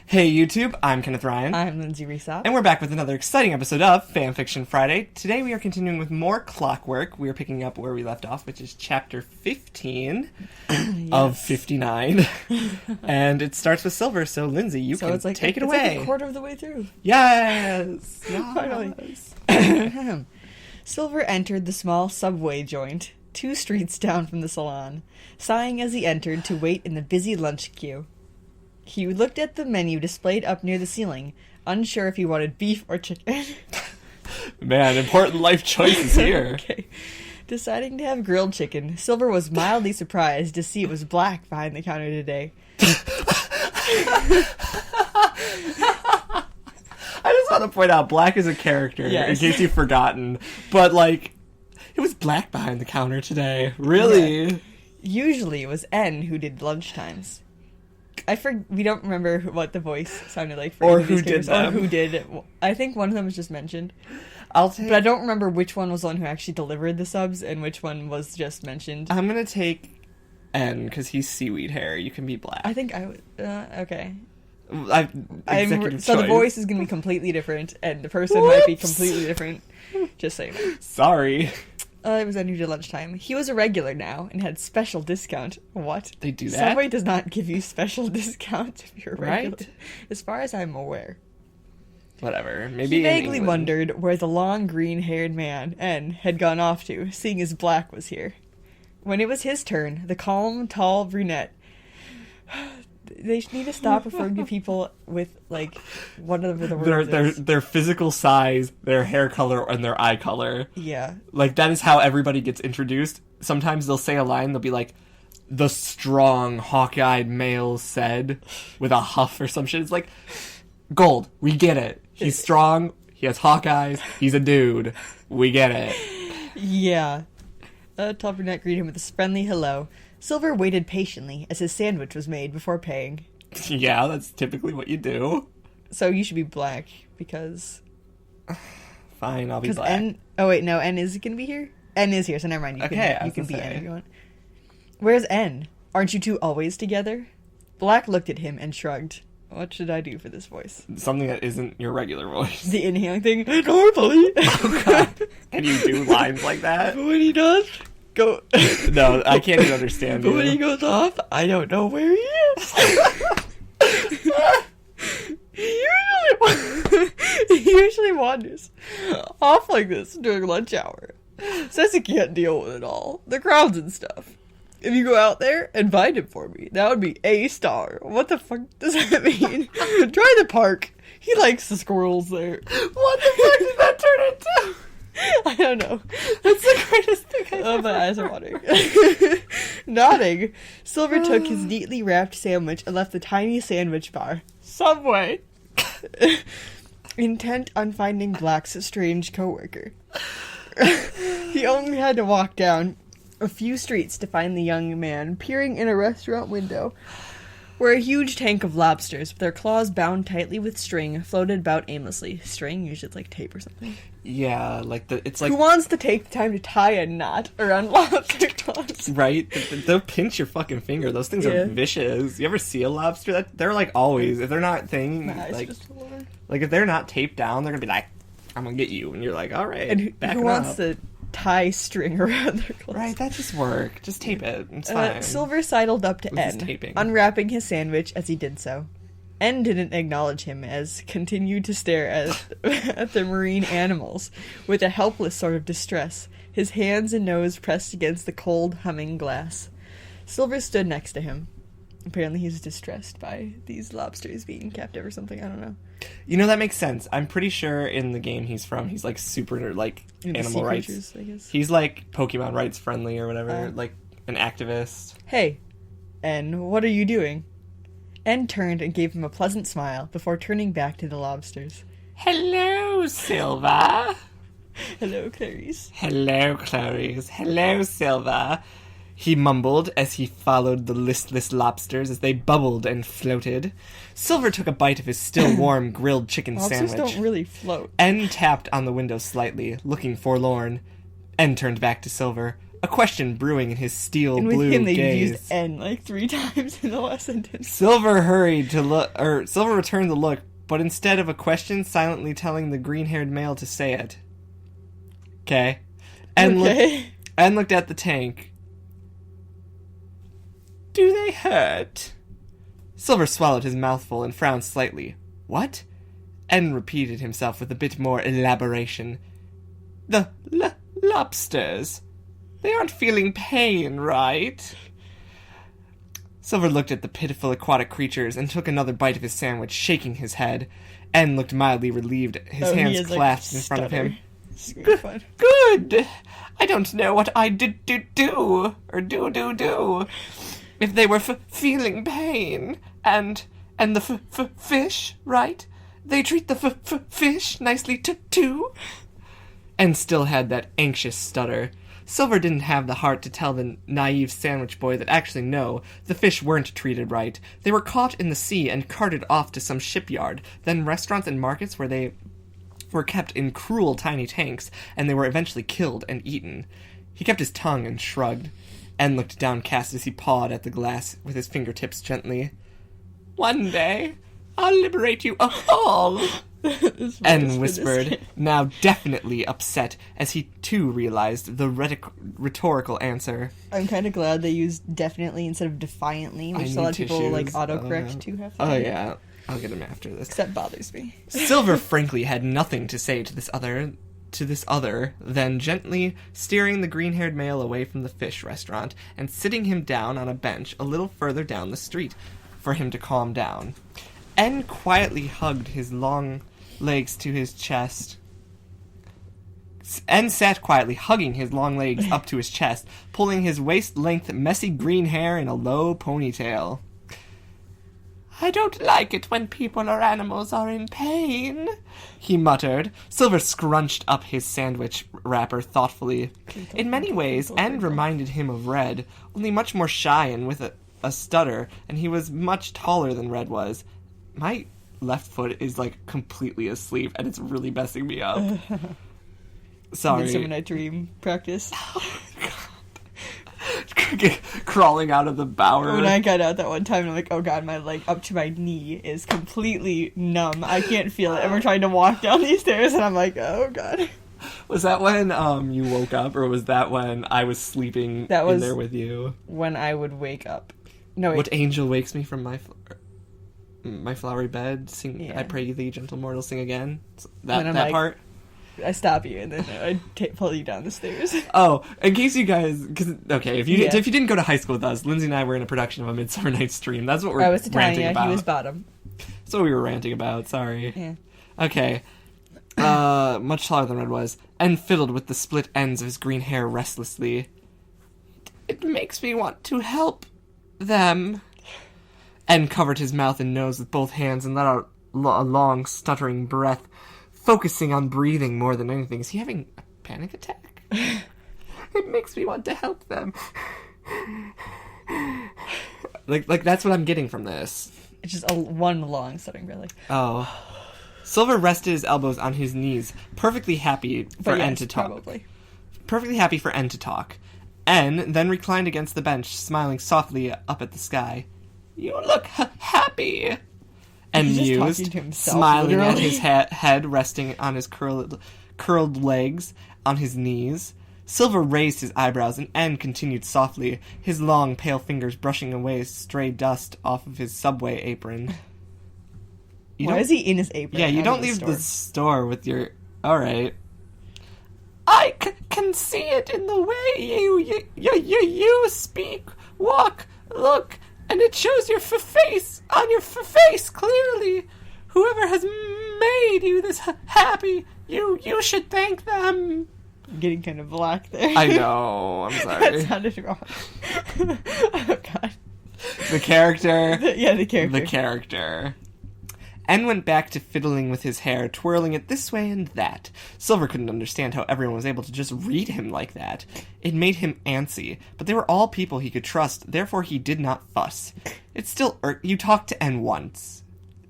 Hey YouTube, I'm Kenneth Ryan. I'm Lindsay Resop. And we're back with another exciting episode of Fanfiction Friday. Today we are continuing with more Clockwork. We are picking up where we left off, which is chapter 15 of 59. And it starts with Silver, so Lindsay, you can take it away. It's like a quarter of the way through. Yes! Finally. Silver entered the small subway joint, 2 streets down from the salon, sighing as he entered to wait in the busy lunch queue. He looked at the menu displayed up near the ceiling, unsure if he wanted beef or chicken. Man, important life choices here. Okay. Deciding to have grilled chicken, Silver was mildly surprised to see it was black behind the counter today. I just want to point out, Black is a character, in case you've forgotten. But, it was black behind the counter today. Really? Yeah. Usually it was N who did lunchtimes. We don't remember what the voice sounded like for or who did them. Or who did. I think one of them was just mentioned. But I don't remember which one was the one who actually delivered the subs and which one was just mentioned. I'm gonna take N, because he's seaweed hair. You can be Black. I think I would... okay. So the voice is gonna be completely different, and the person might be completely different. Just saying. Sorry. It was ended at lunchtime. He was a regular now and had special discount. What? They do that? Subway does not give you special discount if you're a regular. Right? As far as I'm aware. Whatever. Maybe he vaguely wondered where the long green-haired man, N, had gone off to, seeing as Black was here. When it was his turn, the calm, tall brunette... They need to stop referring to people with, whatever the word is. Their physical size, their hair color, and their eye color. Yeah. That is how everybody gets introduced. Sometimes they'll say a line, they'll be like, the strong, hawk-eyed male said, with a huff or some shit. It's like, gold, we get it. He's strong, he has hawk eyes, he's a dude. We get it. Yeah. Tall brunette greeted him with a friendly hello. Silver waited patiently as his sandwich was made before paying. Yeah, that's typically what you do. So you should be Black, because... Fine, I'll be Black. N... Oh, wait, no, N is going to be here? N is here, so never mind. You can be N if you want. Where's N? Aren't you two always together? Black looked at him and shrugged. What should I do for this voice? Something that isn't your regular voice. The inhaling thing? Normally! Oh, God. Can you do lines like that? When he does... Go. No, I can't even understand. But when he goes off, I don't know where he is. He usually wanders off like this during lunch hour. Says he can't deal with it all. The crowds and stuff. If you go out there, invite him for me. That would be A star. What the fuck does that mean? Try the park. He likes the squirrels there. What the fuck did that turn into? I don't know. That's the greatest thing I've ever my eyes are watering. Nodding, Silver took his neatly wrapped sandwich and left the tiny sandwich bar. Subway! Intent on finding Black's strange coworker. He only had to walk down a few streets to find the young man peering in a restaurant window, where a huge tank of lobsters, with their claws bound tightly with string, floated about aimlessly. String? Usually it's like tape or something. Yeah, it's like... Who wants to take the time to tie a knot around lobster claws? Right? They'll pinch your fucking finger. Those things are vicious. You ever see a lobster? They're always, if they're not if they're not taped down, they're gonna be like, I'm gonna get you. And you're like, alright, and who wants to tie string around their claws? Right, that just work. Just tape it. It's fine. Silver sidled up to N, unwrapping his sandwich as he did so. N didn't acknowledge him, as continued to stare at the marine animals with a helpless sort of distress, his hands and nose pressed against the cold, humming glass. Silver stood next to him. Apparently he's distressed by these lobsters being captive or something, I don't know. You know, that makes sense. I'm pretty sure in the game he's super, animal rights. Creatures, I guess. He's, Pokemon rights friendly or whatever, an activist. Hey, N, what are you doing? N turned and gave him a pleasant smile before turning back to the lobsters. Hello, Silver. Hello, Clarice. Hello, Clarice. Hello, Silver. He mumbled as he followed the listless lobsters as they bubbled and floated. Silver took a bite of his still warm grilled chicken sandwich. Lobsters don't really float. N tapped on the window slightly, looking forlorn. N turned back to Silver. a question brewing in his steel and with blue him, they gaze. used N like 3 times in the last sentence. Silver returned the look, but instead of a question, silently telling the green-haired male to say it. Okay. And looked at the tank. Do they hurt? Silver swallowed his mouthful and frowned slightly. What? N repeated himself with a bit more elaboration. The lobsters. They aren't feeling pain, right? Silver looked at the pitiful aquatic creatures and took another bite of his sandwich, shaking his head. N looked mildly relieved, his hands clasped in front of him. Good! I don't know what I do. If they were feeling pain. And the fish, right? They treat the fish nicely too? And still had that anxious stutter. Silver didn't have the heart to tell the naive sandwich boy that actually no, the fish weren't treated right. They were caught in the sea and carted off to some shipyard, then restaurants and markets where they were kept in cruel tiny tanks, and they were eventually killed and eaten. He kept his tongue and shrugged, and looked downcast as he pawed at the glass with his fingertips gently. One day, I'll liberate you all. N whispered, now definitely upset, as he too realized the rhetorical answer. I'm kind of glad they used definitely instead of defiantly, which a lot of people like autocorrect to have. Oh yeah, I'll get him after this. Because that bothers me. Silver frankly had nothing to say to this other than gently steering the green-haired male away from the fish restaurant and sitting him down on a bench a little further down the street for him to calm down. N quietly hugged his long legs to his chest. N sat quietly, hugging his long legs up to his chest, pulling his waist-length, messy green hair in a low ponytail. I don't like it when people or animals are in pain, he muttered. Silver scrunched up his sandwich wrapper thoughtfully. In many ways, N reminded him of Red, only much more shy and with a stutter, and he was much taller than Red was. My left foot is, like, completely asleep, and it's really messing me up. Sorry. Midsummer Night Dream practice. Oh, God. Crawling out of the bower. When I got out that one time, I'm like, oh God, my leg up to my knee is completely numb. I can't feel it. And we're trying to walk down these stairs, and I'm like, oh God. Was that when you woke up, or was that when I was sleeping in there with you? When I would wake up. No, wait. What angel wakes me from my flowery bed? Sing, yeah. I pray thee, gentle mortal, sing again. That part. I stop you and then I pull you down the stairs. Oh, in case you guys, if you didn't go to high school with us, Lindsay and I were in a production of A Midsummer Night's Dream. That's what we're ranting about. He was bottom. That's what we were ranting about. Sorry. Yeah. Okay. Much taller than Red was, and fiddled with the split ends of his green hair restlessly. It makes me want to help them. And covered his mouth and nose with both hands and let out a long, stuttering breath, focusing on breathing more than anything. Is he having a panic attack? It makes me want to help them. Like that's what I'm getting from this. It's just one long stuttering breath. Like, oh. Silver rested his elbows on his knees, perfectly happy for N to talk. Probably. Perfectly happy for N to talk. N then reclined against the bench, smiling softly up at the sky. You look happy. And mused, smiling at his head resting on his curled legs on his knees. Silver raised his eyebrows, and N continued softly, his long, pale fingers brushing away stray dust off of his subway apron. Why is he in his apron? Yeah, you don't leave the store with your... Alright. I can see it in the way you speak, walk, look... And it shows your face on your face clearly. Whoever has made you this happy, you should thank them. I'm getting kind of black there. I know. I'm sorry. That sounded wrong. Oh God. The character. The character. The character. N went back to fiddling with his hair, twirling it this way and that. Silver couldn't understand how everyone was able to just read him like that. It made him antsy, but they were all people he could trust, therefore he did not fuss. It's still you talked to N once.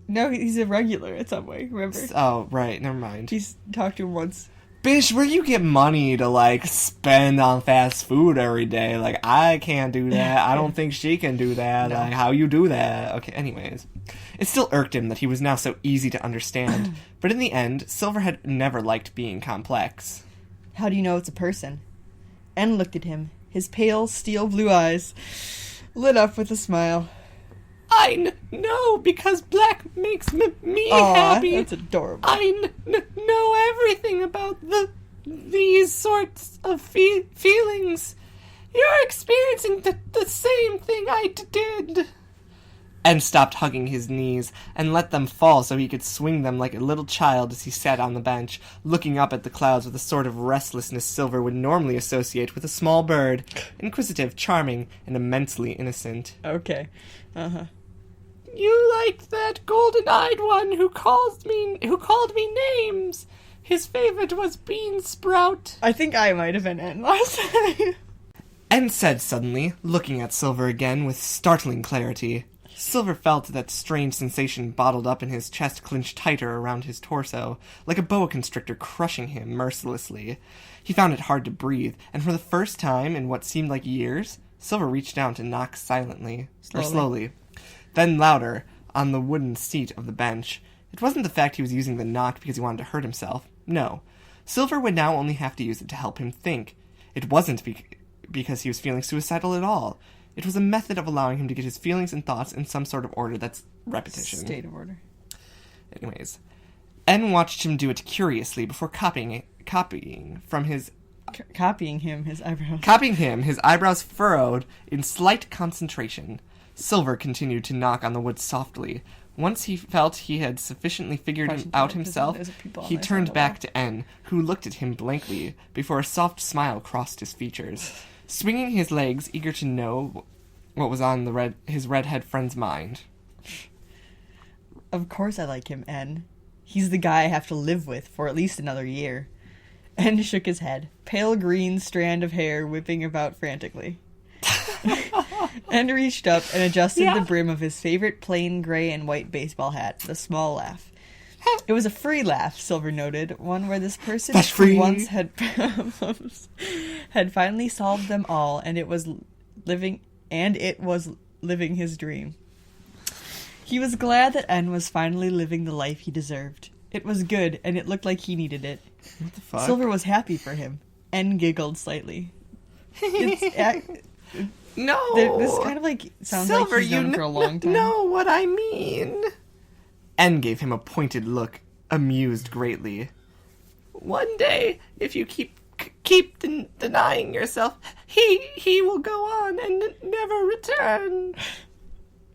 No, he's a regular at Subway, remember? Oh, right, never mind. He's talked to him once. Bitch, where you get money to, like, spend on fast food every day? Like, I can't do that. I don't think she can do that. No. Like, how you do that? Okay, anyways. It still irked him that he was now so easy to understand. But in the end, Silver had never liked being complex. How do you know it's a person? N looked at him. His pale, steel blue eyes lit up with a smile. I know, because black makes me happy. That's adorable. I know everything about these sorts of feelings. You're experiencing the same thing I did. And stopped hugging his knees and let them fall so he could swing them like a little child as he sat on the bench, looking up at the clouds with a sort of restlessness Silver would normally associate with a small bird, inquisitive, charming, and immensely innocent. Okay. Uh-huh. You liked that golden-eyed one who called me names. His favorite was Bean Sprout. I think I might have been N last time. N said suddenly, looking at Silver again with startling clarity. Silver felt that strange sensation bottled up in his chest clench tighter around his torso, like a boa constrictor crushing him mercilessly. He found it hard to breathe, and for the first time in what seemed like years, Silver reached down to knock slowly. Then louder, on the wooden seat of the bench. It wasn't the fact he was using the knock because he wanted to hurt himself. No. Silver would now only have to use it to help him think. It wasn't because he was feeling suicidal at all. It was a method of allowing him to get his feelings and thoughts in some sort of order that's repetition. State of order. Anyways. N watched him do it curiously before copying him, his eyebrows furrowed in slight concentration. Silver continued to knock on the wood softly. Once he felt he had sufficiently figured out himself, he turned back to N, who looked at him blankly, before a soft smile crossed his features. Swinging his legs, eager to know what was on his redhead friend's mind. Of course I like him, N. He's the guy I have to live with for at least another year. N shook his head, pale green strand of hair whipping about frantically. N reached up and adjusted the brim of his favorite plain gray and white baseball hat with a small laugh. It was a free laugh, Silver noted, one where this person who once had problems had finally solved them all, and it was living his dream. He was glad that N was finally living the life he deserved. It was good, and it looked like he needed it. What the fuck? Silver was happy for him. N giggled slightly. No! This kind of sounds Silver, like he's known for a long time. Know what I mean. N gave him a pointed look, amused greatly. One day, if you keep denying yourself, he will go on and never return.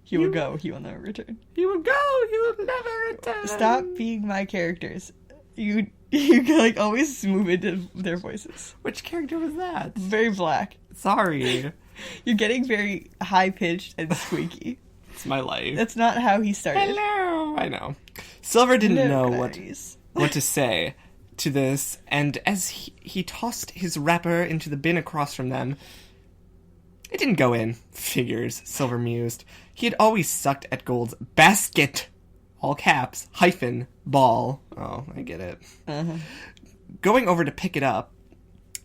He will go, he will never return. He will go, he will never return. Stop being my characters. You always move into their voices. Which character was that? Very black. Sorry. You're getting very high-pitched and squeaky. It's my life. That's not how he started. Hello! I know. Silver didn't know what to say to this, and as he tossed his wrapper into the bin across from them, it didn't go in. Figures, Silver mused. He had always sucked at Gold's basket, all caps, hyphen, ball. Oh, I get it. Uh-huh. Going over to pick it up,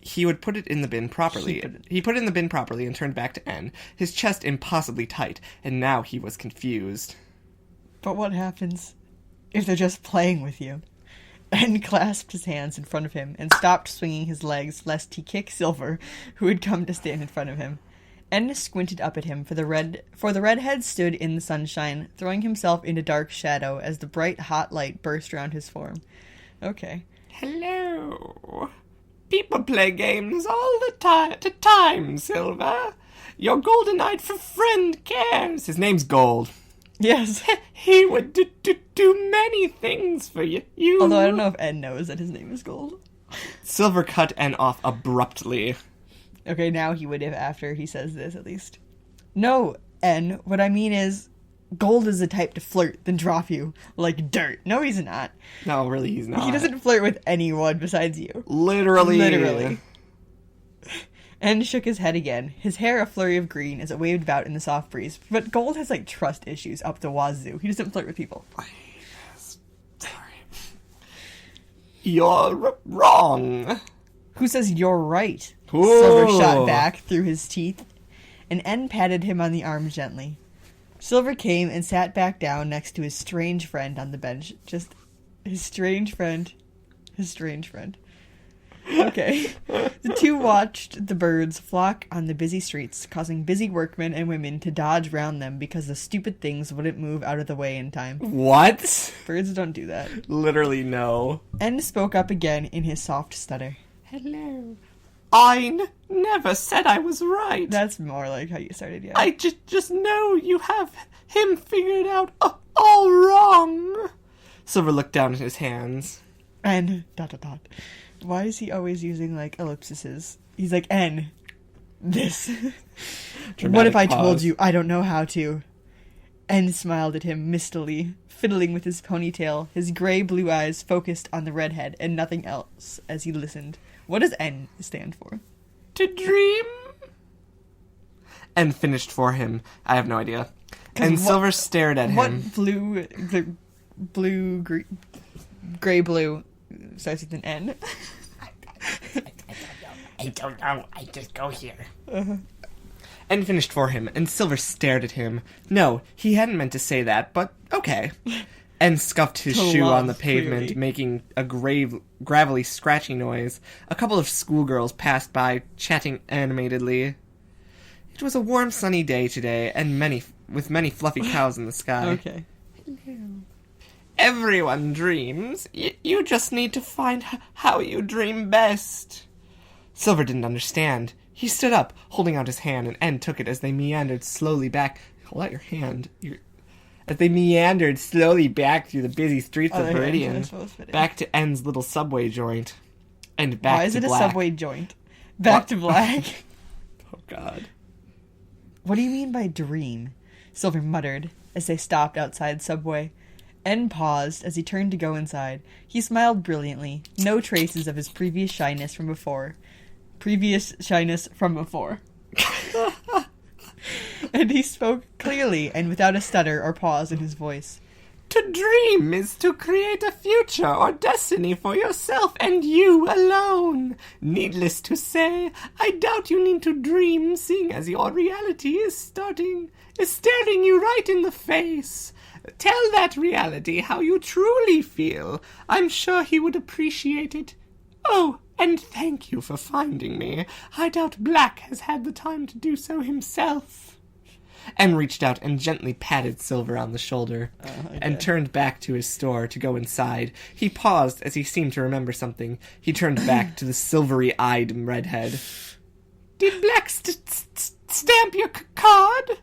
he would put it in the bin properly. He put it in the bin properly and turned back to N, his chest impossibly tight, and now he was confused. But what happens if they're just playing with you? N clasped his hands in front of him and stopped swinging his legs lest he kick Silver, who had come to stand in front of him. N squinted up at him, for the redhead stood in the sunshine, throwing himself into dark shadow as the bright hot light burst round his form. Okay. Hello. People play games all the time, Silver. Your golden-eyed friend cares. His name's Gold. Yes. He would do many things for you. Although I don't know if N knows that his name is Gold. Silver cut N off abruptly. Okay, now he would if after he says this, at least. No, N, what I mean is, Gold is the type to flirt, then drop you like dirt. No, he's not. No, really, he's not. He doesn't flirt with anyone besides you. Literally. N shook his head again, his hair a flurry of green as it waved about in the soft breeze. But Gold has, trust issues up the wazoo. He doesn't flirt with people. Sorry. You're wrong. Who says you're right? Ooh. Silver shot back through his teeth, and N patted him on the arm gently. Silver came and sat back down next to his strange friend on the bench. Just his strange friend. His strange friend. Okay. The two watched the birds flock on the busy streets, causing busy workmen and women to dodge round them because the stupid things wouldn't move out of the way in time. What? Birds don't do that. Literally no. N spoke up again in his soft stutter. Hello. I never said I was right. That's more like how you started, yeah. I just know you have him figured out all wrong. Silver looked down at his hands. N ... Why is he always using, like, ellipses? He's like, N. This. What if I told you I don't know how to? N smiled at him mistily, fiddling with his ponytail, his gray-blue eyes focused on the redhead and nothing else as he listened. What does N stand for? To dream? N finished for him. I have no idea. And Silver stared at him. What gray-blue starts with an N? I don't know. I just go here. N finished for him, and Silver stared at him. No, he hadn't meant to say that, but okay. N scuffed his shoe on the pavement, clearly, making a gravelly scratching noise. A couple of schoolgirls passed by, chatting animatedly. It was a warm, sunny day today, and with many fluffy cows in the sky. Okay. Hello. Everyone dreams. You just need to find how you dream best. Silver didn't understand. He stood up, holding out his hand, and N took it as they meandered slowly back. Hold out your hand. As they meandered slowly back through the busy streets of Viridian, back to N's little subway joint, and back to Black. Why is it a subway joint? Back to Black. Oh, God. What do you mean by dream? Silver muttered as they stopped outside Subway. N paused as he turned to go inside. He smiled brilliantly. No traces of his previous shyness from before. And he spoke clearly and without a stutter or pause in his voice. To dream is to create a future or destiny for yourself and you alone. Needless to say, I doubt you need to dream, seeing as your reality is staring you right in the face. Tell that reality how you truly feel. I'm sure he would appreciate it. Oh, and thank you for finding me. I doubt Black has had the time to do so himself. And reached out and gently patted Silver on the shoulder, and turned back to his store to go inside. He paused as he seemed to remember something. He turned back to the silvery-eyed redhead. Did Black stamp your card?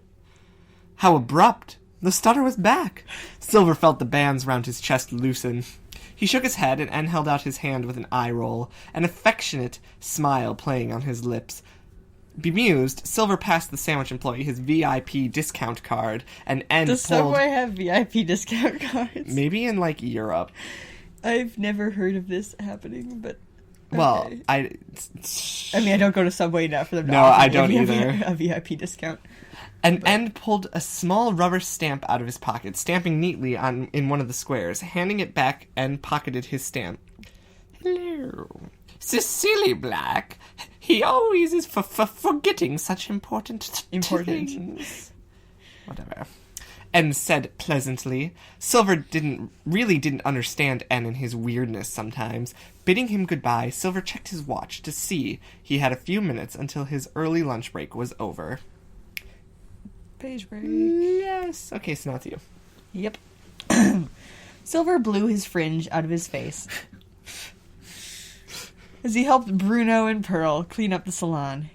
How abrupt. The stutter was back. Silver felt the bands round his chest loosen. He shook his head, and N held out his hand with an eye roll, an affectionate smile playing on his lips. Bemused, Silver passed the sandwich employee his VIP discount card, and N Does Subway have VIP discount cards? Maybe in, like, Europe. I've never heard of this happening, but... Okay. Well, I mean, I don't go to Subway enough for them to offer I don't either. A VIP discount. And N pulled a small rubber stamp out of his pocket, stamping neatly in one of the squares. Handing it back, N pocketed his stamp. Hello. Silly Black. He always is forgetting such important things. Whatever. N said pleasantly. Silver didn't understand N and his weirdness sometimes. Bidding him goodbye, Silver checked his watch to see he had a few minutes until his early lunch break was over. Page break. Yes. Okay, so now it's you. Yep. Silver blew his fringe out of his face as he helped Bruno and Pearl clean up the salon.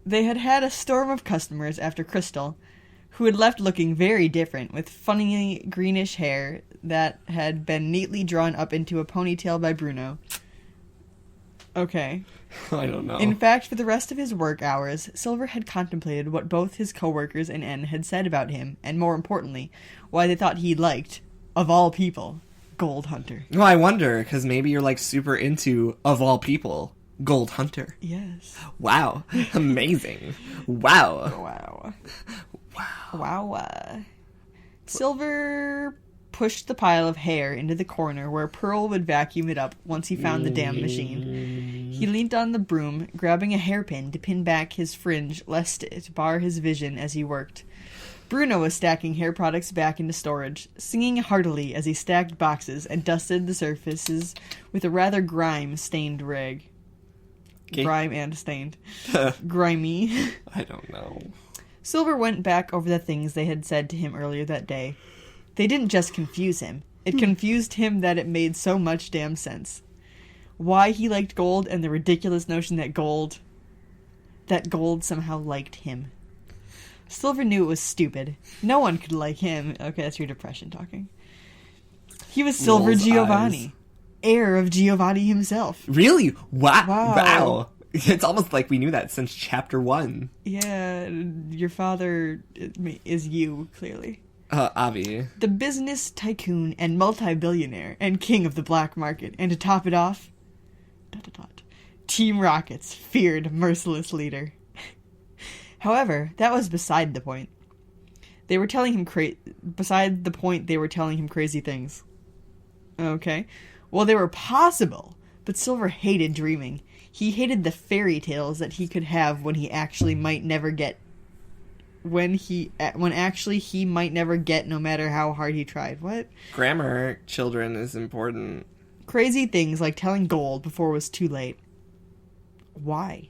They had had a storm of customers after Crystal, who had left looking very different, with funny greenish hair that had been neatly drawn up into a ponytail by Bruno. Okay. I don't know. In fact, for the rest of his work hours, Silver had contemplated what both his coworkers and N had said about him, and more importantly, why they thought he liked, of all people, Gold Hunter. Well, I wonder, because maybe you're, like, super into, of all people, Gold Hunter. Yes. Wow. Amazing. Wow. Wow. Wow. Silver pushed the pile of hair into the corner where Pearl would vacuum it up once he found the damn machine. He leaned on the broom, grabbing a hairpin to pin back his fringe lest it bar his vision as he worked. Bruno was stacking hair products back into storage, singing heartily as he stacked boxes and dusted the surfaces with a rather grime-stained rag. Okay. Grime and stained. Grimy. I don't know. Silver went back over the things they had said to him earlier that day. They didn't just confuse him. It confused him that it made so much damn sense. Why he liked Gold and the ridiculous notion that Gold somehow liked him. Silver knew it was stupid. No one could like him. Okay, that's your depression talking. He was Silver Rolls Giovanni. eyes. Heir of Giovanni himself. Really? Wow. Wow. It's almost like we knew that since chapter 1. Yeah, your father is you, clearly. Avi. The business tycoon and multi-billionaire and king of the black market. And to top it off... ... Team Rocket's feared, merciless leader. However, that was beside the point. They were telling him beside the point they were telling him crazy things. Okay. Well, they were possible, but Silver hated dreaming. He hated the fairy tales that he could have when he actually might never get... When actually he might never get no matter how hard he tried. What? Grammar, children, is important. Crazy things like telling Gold before it was too late. Why?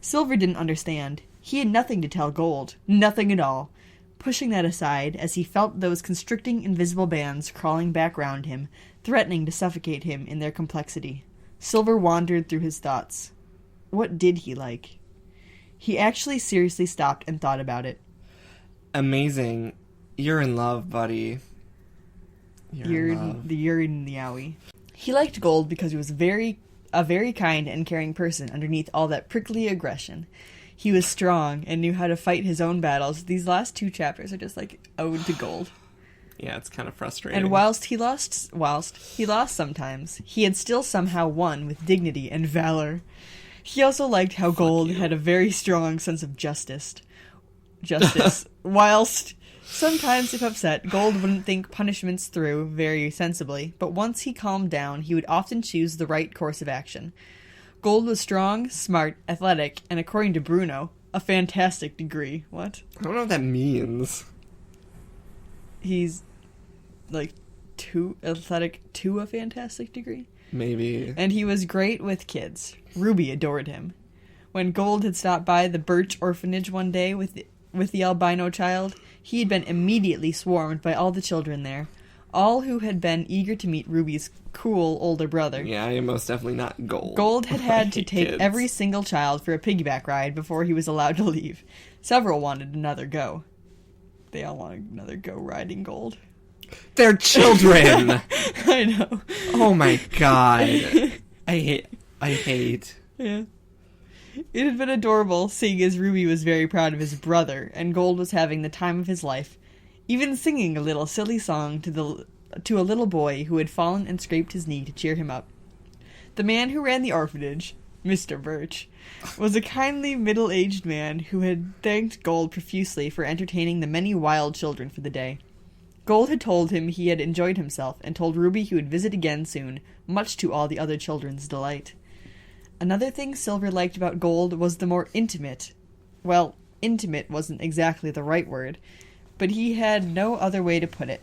Silver didn't understand. He had nothing to tell Gold. Nothing at all. Pushing that aside, as he felt those constricting invisible bands crawling back round him, threatening to suffocate him in their complexity. Silver wandered through his thoughts. What did he like? He actually seriously stopped and thought about it. Amazing. You're in love, buddy. You're in the owie. He liked Gold because he was a very kind and caring person underneath all that prickly aggression. He was strong and knew how to fight his own battles. These last 2 chapters are just like ode to Gold. Yeah, it's kind of frustrating. And whilst he lost sometimes, he had still somehow won with dignity and valor. He also liked how Gold had a very strong sense of justice. Whilst sometimes, if upset, Gold wouldn't think punishments through very sensibly, but once he calmed down, he would often choose the right course of action. Gold was strong, smart, athletic, and according to Bruno, a fantastic degree. What? I don't know what that means. He's, like, too athletic to a fantastic degree? Maybe. And he was great with kids. Ruby adored him. When Gold had stopped by the Birch orphanage one day with the albino child, he had been immediately swarmed by all the children there, all who had been eager to meet Ruby's cool older brother. Yeah, I am most definitely not Gold. Gold had to take kids. every single child for a piggyback ride before he was allowed to leave. Several wanted another go. They all wanted another go riding Gold. They're children! I know. Oh my god. I hate. Yeah. It had been adorable, seeing as Ruby was very proud of his brother, and Gold was having the time of his life, even singing a little silly song to a little boy who had fallen and scraped his knee to cheer him up. The man who ran the orphanage, Mr. Birch, was a kindly middle-aged man who had thanked Gold profusely for entertaining the many wild children for the day. Gold had told him he had enjoyed himself, and told Ruby he would visit again soon, much to all the other children's delight. Another thing Silver liked about Gold was the more intimate. Well, intimate wasn't exactly the right word, but he had no other way to put it.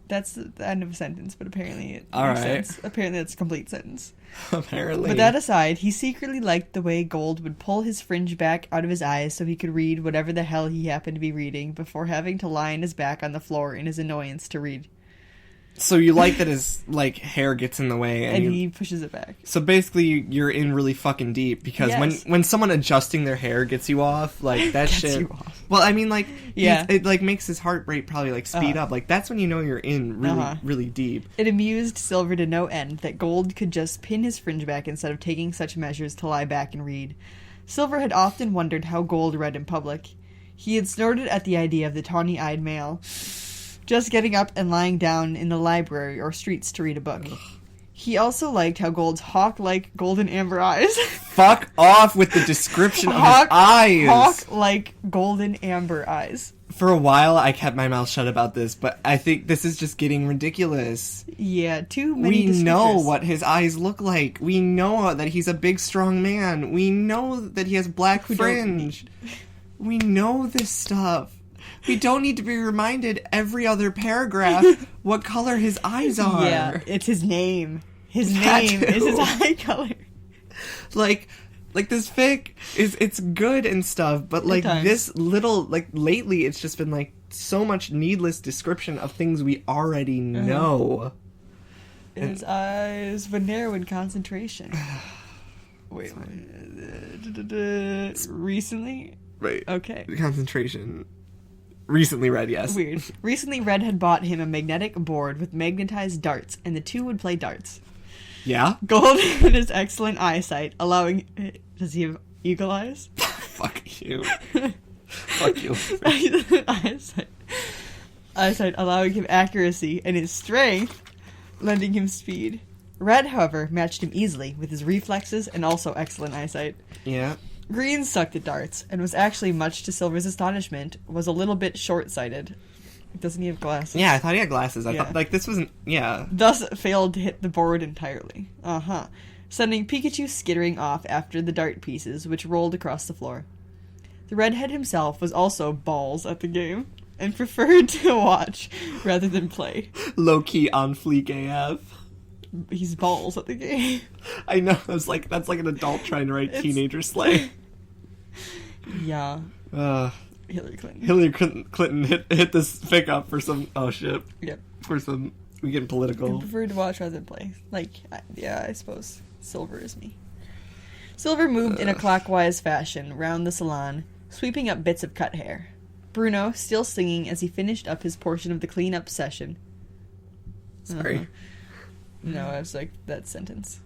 That's the end of a sentence, but apparently it makes sense. Apparently it's a complete sentence. Apparently. But that aside, he secretly liked the way Gold would pull his fringe back out of his eyes so he could read whatever the hell he happened to be reading before having to lie on his back on the floor in his annoyance to read. So you like that his, like, hair gets in the way. And he pushes it back. So basically you're in really fucking deep, because when someone adjusting their hair gets you off, like, that shit... you off. Well, I mean, like, yeah. It, like, makes his heart rate probably, like, speed up. Like, that's when you know you're in really, really deep. It amused Silver to no end that Gold could just pin his fringe back instead of taking such measures to lie back and read. Silver had often wondered how Gold read in public. He had snorted at the idea of the tawny-eyed male just getting up and lying down in the library or streets to read a book. He also liked how Gold's hawk-like golden amber eyes. Fuck off with the description of his eyes. Hawk-like golden amber eyes. For a while, I kept my mouth shut about this, but I think this is just getting ridiculous. Yeah, too many descriptors. We know what his eyes look like. We know that he's a big, strong man. We know that he has black fringe. We know this stuff. We don't need to be reminded every other paragraph what color his eyes are. Yeah, it's his name. His name is his eye color. Like this fic it's good and stuff, but like this little, like lately it's just been like so much needless description of things we already know. His eyes were narrow in concentration. Wait. Recently? Right. Okay. Concentration. Recently read, yes. Weird. Recently Red had bought him a magnetic board with magnetized darts, and the two would play darts. Yeah? Gold had his excellent eyesight, allowing... Does he have eagle eyes? Fuck you. Fuck you. Eyesight allowing him accuracy, and his strength lending him speed. Red, however, matched him easily with his reflexes and also excellent eyesight. Yeah. Green sucked at darts, and was actually, much to Silver's astonishment, was a little bit short-sighted. Doesn't he have glasses? Yeah, I thought he had glasses. I thought, like, this wasn't... Yeah. Thus failed to hit the board entirely. Sending Pikachu skittering off after the dart pieces, which rolled across the floor. The redhead himself was also balls at the game, and preferred to watch rather than play. Low-key on fleek AF. He's balls at the game. I know. That's like an adult trying to write teenager slay. Yeah. Hillary Clinton. Hillary Clinton hit this fic up for some... Oh, shit. Yep. For some... We getting political. I prefer to watch rather than play. Like, yeah, I suppose Silver is me. Silver moved in a clockwise fashion round the salon, sweeping up bits of cut hair. Bruno, still singing as he finished up his portion of the cleanup session. Sorry. No, I was like, that sentence.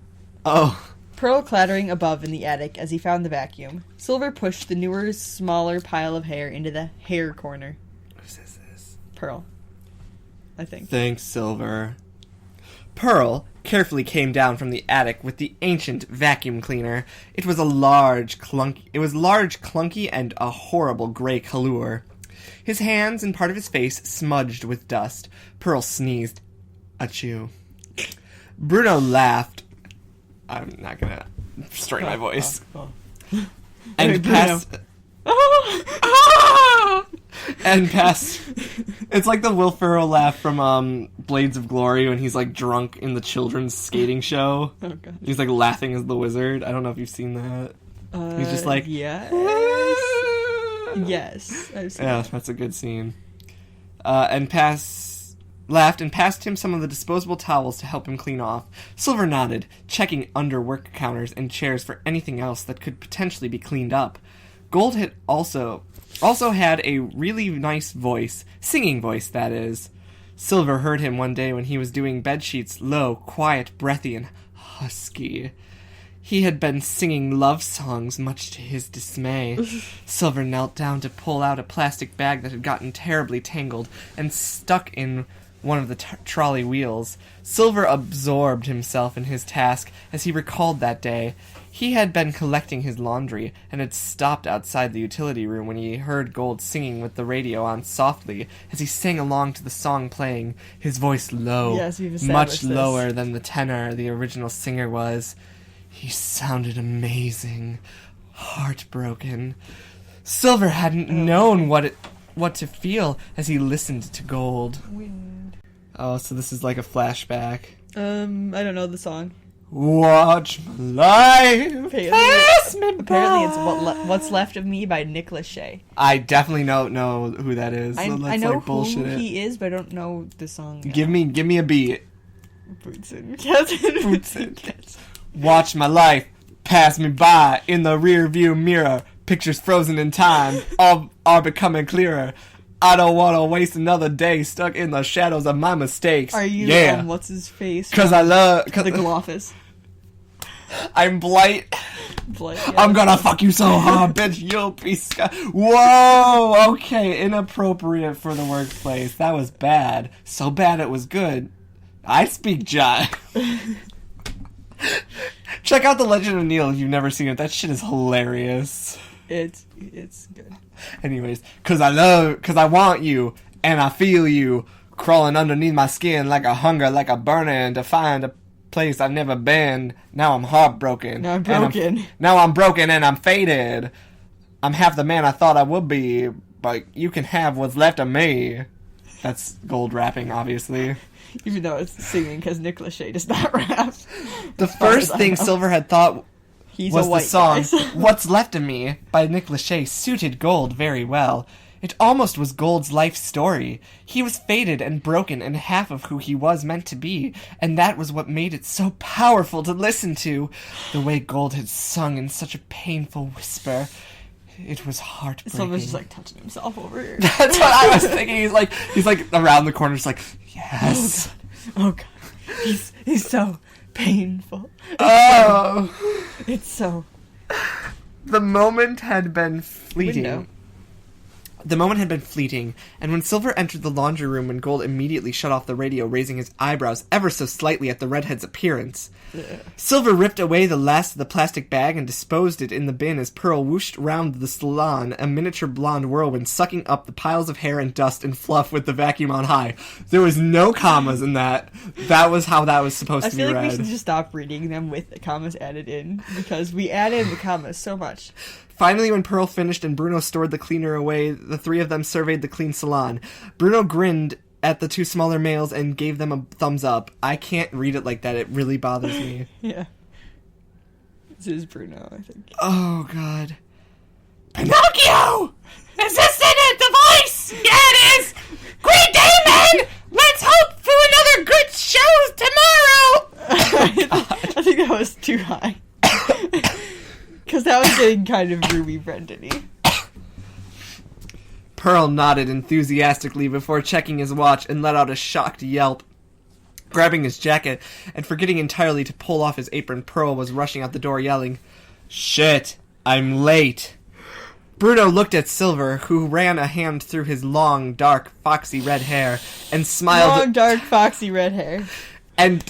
Oh. Pearl clattering above in the attic as he found the vacuum. Silver pushed the newer, smaller pile of hair into the hair corner. Whose is this? Pearl. I think. Thanks, Silver. Pearl carefully came down from the attic with the ancient vacuum cleaner. It was large, clunky, and a horrible gray color. His hands and part of his face smudged with dust. Pearl sneezed. Achoo. Bruno laughed. I'm not gonna strain my voice. And passed... and passed... It's like the Will Ferrell laugh from Blades of Glory when he's like drunk in the children's skating show. Oh, God. He's like laughing as the wizard. I don't know if you've seen that. He's just like... Yes. Yes. I've seen that. That's a good scene. Laughed and passed him some of the disposable towels to help him clean off. Silver nodded, checking under work counters and chairs for anything else that could potentially be cleaned up. Gold had also had a really nice voice, singing voice, that is. Silver heard him one day when he was doing bedsheets, low, quiet, breathy, and husky. He had been singing love songs, much to his dismay. Silver knelt down to pull out a plastic bag that had gotten terribly tangled and stuck in one of the trolley wheels. Silver absorbed himself in his task as he recalled that day. He had been collecting his laundry and had stopped outside the utility room when he heard Gold singing with the radio on softly as he sang along to the song playing, his voice low, much lower than the tenor the original singer was. He sounded amazing, heartbroken. Silver hadn't known what to feel as he listened to Gold. Wind. Oh, so this is like a flashback. I don't know the song. Watch my life pass me by. Apparently it's What's Left of Me by Nick Lachey. I definitely don't know who that is. I know who he is, but I don't know the song. Give me a beat. Boots and cats. Watch my life pass me by in the rear view mirror. Pictures frozen in time are becoming clearer. I don't want to waste another day stuck in the shadows of my mistakes. Are you, what's his face? Because I love... The Gloffice. I'm Blight. Yeah. I'm gonna fuck you so hard, bitch. You'll be Whoa! Okay, inappropriate for the workplace. That was bad. So bad it was good. I speak jive. Check out The Legend of Neil if you've never seen it. That shit is hilarious. It's good. Anyways, cause I want you, and I feel you, crawling underneath my skin like a hunger, like a burning, to find a place I've never been. Now I'm heartbroken. Now I'm broken. Now I'm broken and I'm faded. I'm half the man I thought I would be, but you can have what's left of me. That's Gold rapping, obviously. Even though it's singing, because Nick Lachey does not rap. The first thing Silver had thought was the song guy. What's Left of Me by Nick Lachey suited Gold very well. It almost was Gold's life story. He was faded and broken and half of who he was meant to be, and that was what made it so powerful to listen to. The way Gold had sung in such a painful whisper. It was heartbreaking. Silver's just like touching himself over here. That's what I was thinking. He's like around the corner, just like, yes. Oh god. He's so painful. It's so. The moment had been fleeting. Window. The moment had been fleeting, and when Silver entered the laundry room, when Gold immediately shut off the radio, raising his eyebrows ever so slightly at the redhead's appearance. Silver ripped away the last of the plastic bag and disposed it in the bin as Pearl whooshed round the salon, a miniature blonde whirlwind, sucking up the piles of hair and dust and fluff with the vacuum on high. There was no commas in that. That was how that was supposed to be read. I feel like we should just stop reading them with the commas added in, because we add in the commas so much. Finally, when Pearl finished and Bruno stored the cleaner away, the three of them surveyed the clean salon. Bruno grinned at the two smaller males and gave them a thumbs up. I can't read it like that. It really bothers me. Yeah. This is Bruno, I think. Oh, God. Pinocchio! Is this it? The voice? Yeah, it is! Great day, man! Let's hope for another good show tomorrow! I think that was too high. Because that was getting kind of Ruby Brendan-y. Pearl nodded enthusiastically before checking his watch and let out a shocked yelp. Grabbing his jacket and forgetting entirely to pull off his apron, Pearl was rushing out the door yelling, "Shit, I'm late." Bruno looked at Silver, who ran a hand through his long, dark, foxy red hair, and smiled. Long, dark, foxy red hair. And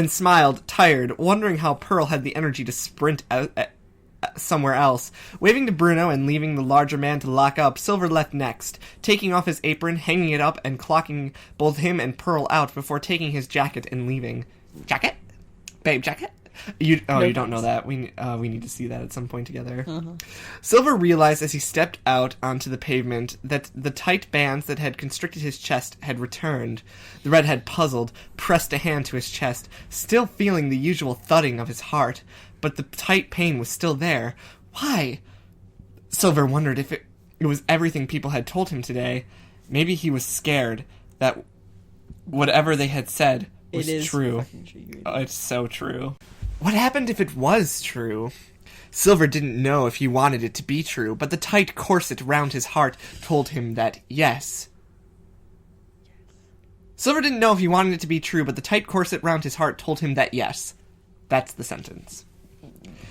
smiled, tired, wondering how Pearl had the energy to sprint out somewhere else. Waving to Bruno and leaving the larger man to lock up, Silver left next, taking off his apron, hanging it up, and clocking both him and Pearl out before taking his jacket and leaving. Jacket? Babe jacket? You don't know that. We need to see that at some point together. Uh-huh. Silver realized as he stepped out onto the pavement that the tight bands that had constricted his chest had returned. The redhead, puzzled, pressed a hand to his chest, still feeling the usual thudding of his heart, but the tight pain was still there. Why? Silver wondered if it was everything people had told him today. Maybe he was scared that whatever they had said was true. Oh, it's so true. What happened if it was true? Silver didn't know if he wanted it to be true, but the tight corset round his heart told him that yes. Silver didn't know if he wanted it to be true, but the tight corset round his heart told him that yes. That's the sentence.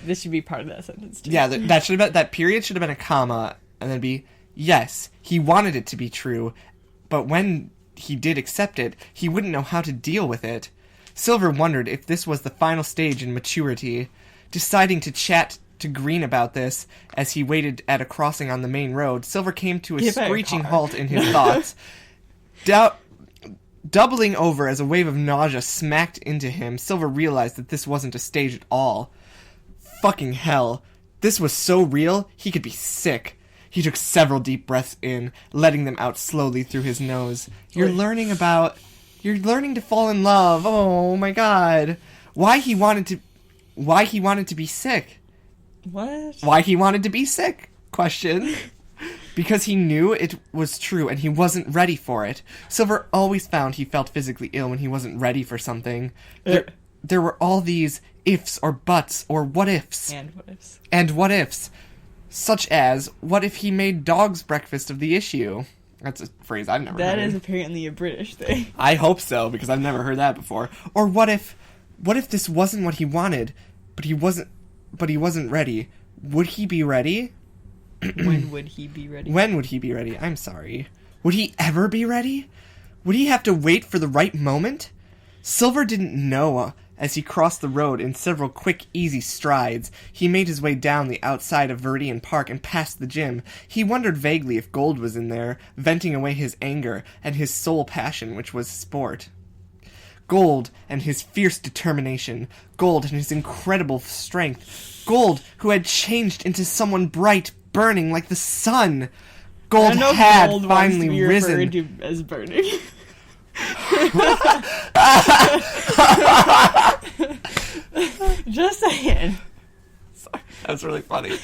This should be part of that sentence, too. Yeah, that period should have been a comma, and then be, yes, he wanted it to be true, but when he did accept it, he wouldn't know how to deal with it. Silver wondered if this was the final stage in maturity. Deciding to chat to Green about this, as he waited at a crossing on the main road, Silver came to a screeching halt in his thoughts. Doubling over as a wave of nausea smacked into him, Silver realized that this wasn't a stage at all. Fucking hell. This was so real, he could be sick. He took several deep breaths in, letting them out slowly through his nose. You're learning to fall in love. Oh my god. Why he wanted to be sick. What? Why he wanted to be sick? Question. Because he knew it was true and he wasn't ready for it. Silver always found he felt physically ill when he wasn't ready for something. There were all these ifs or buts or what ifs. And what ifs. Such as, what if he made dog's breakfast of the issue? That's a phrase I've never heard. That is apparently a British thing. I hope so, because I've never heard that before. Or what if this wasn't what he wanted, but he wasn't ready? Would he be ready? When would he be ready? When would he be ready? I'm sorry. Would he ever be ready? Would he have to wait for the right moment? Silver didn't know As he crossed the road in several quick, easy strides, he made his way down the outside of Viridian Park and past the gym. He wondered vaguely if Gold was in there, venting away his anger and his sole passion, which was sport. Gold and his fierce determination. Gold and his incredible strength. Gold, who had changed into someone bright, burning like the sun. Gold had Gold finally wants to be risen. referred to as burning. Just saying. Sorry, that was really funny.